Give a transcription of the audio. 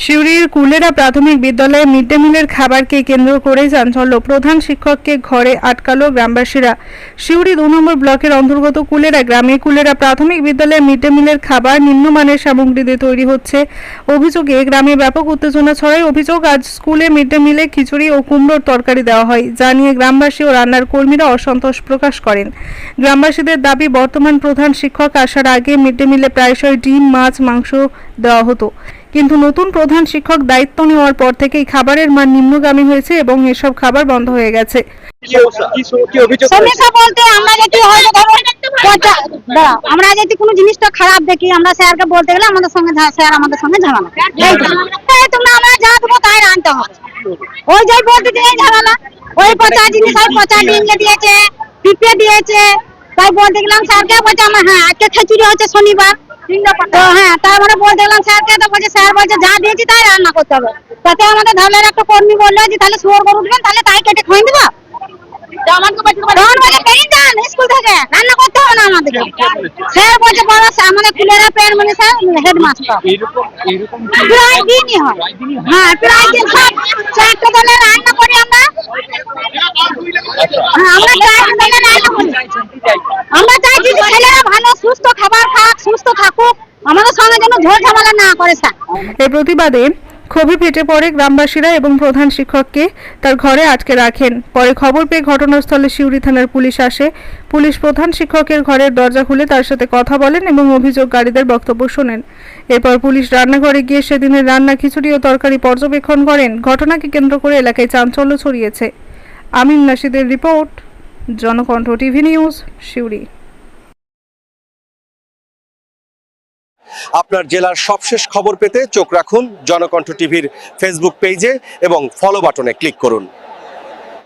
সিউড়ির কুলেরা প্রাথমিক বিদ্যালয়ে mid day মিলের খাবারকে কেন্দ্র করে চাঞ্চল্য। প্রধান শিক্ষককে ঘরে আটকালো গ্রামবাসীরা। সিউড়ি ২ নম্বর ব্লকের অন্তর্গত কুলেরা গ্রামে কুলেরা প্রাথমিক বিদ্যালয়ে মিড ডে মিলের খাবার নিম্নমানের সামগ্রী দিয়ে তৈরি হচ্ছে। অভিযোগে গ্রামে ব্যাপক উত্তেজনা ছড়ায়। অভিযোগ, আজ স্কুলে মিড ডে মিলে খিচুড়ি ও কুমড়োর তরকারি দেওয়া হয়, যা নিয়ে গ্রামবাসী ও রান্নার কর্মীরা অসন্তোষ প্রকাশ করেন। গ্রামবাসীদের দাবি, বর্তমান প্রধান শিক্ষক আসার আগে মিড ডে মিলে প্রায়শই ডিম, মাছ, মাংস দেওয়া হতো, কিন্তু নতুন প্রধান শিক্ষক দায়িত্ব নেওয়ার পর থেকেই খাবারের মান নিম্নগামী হয়েছে এবং এসব খাবার বন্ধ হয়ে গেছে। আমরা যদি কোনো জিনিসটা খারাপ দেখি, আমরা স্যারকে বলতে গেলে আমাদের সঙ্গে ঝামেলা। তোমরা আমরা যা দেবো তাই আনতে হবে, ওই যাই বলতে দিয়ে ঝামেলা। ওই পচা জিনিস, পচা ডিম দিয়েছে, পিঁপড়ে দিয়েছে, তাই বলতে গেলাম স্যারকে। বলছে আমার আজকে খিচুড়ি হচ্ছে শনিবার, তো তার মানে বলতে গেলাম স্যারকে, তো বলছে স্যার বলছে যা দিয়েছি তাই রান্না করতে হবে। তাতে আমাদের ধানের একটা কর্মী বললো যে তাহলে শুয়োর গরু উঠবেন, তাহলে তাই কেটে খাই দেবো। স্কুল থেকে রান্না করতে হবে না আমাদেরকে। স্যার বলছে বড় আমাদের কুলেরা প্রাইমারি স্যার হেডমাস্টার প্রায় দিনই হয়। প্রায় দিন সব চারটে দলে রান্না করি আমরা। আমরা চারটে দলে রান্না করি। আমরা চাইছি যে ছেলেরা ভালো সুস্থ খাবার খাক, সুস্থ থাকুক, আমাদের সঙ্গে যেন ঝোল ঝামেলা না করে স্যার। এর প্রতিবাদে ক্ষোভে ফেটে পড়ে গ্রামবাসীরা এবং প্রধান শিক্ষককে তার ঘরে আটকে রাখেন। পরে খবর পেয়ে ঘটনাস্থলে সিউড়ি থানার পুলিশ আসে। পুলিশ প্রধান শিক্ষকের ঘরের দরজা খুলে তার সাথে কথা বলেন এবং অভিযোগকারীদের বক্তব্য শোনেন। এরপর পুলিশ রান্নাঘরে গিয়ে সেদিনের রান্না খিচুড়ি ও তরকারি পর্যবেক্ষণ করেন। ঘটনাকে কেন্দ্র করে এলাকায় চাঞ্চল্য ছড়িয়েছে। আমিন নাশিদের report, Janakantha TV news, Suri. আপনার জেলার সবশেষ খবর পেতে চোখ রাখুন জনকণ্ঠ টিভির ফেসবুক পেজে এবং ফলো বাটনে ক্লিক করুন।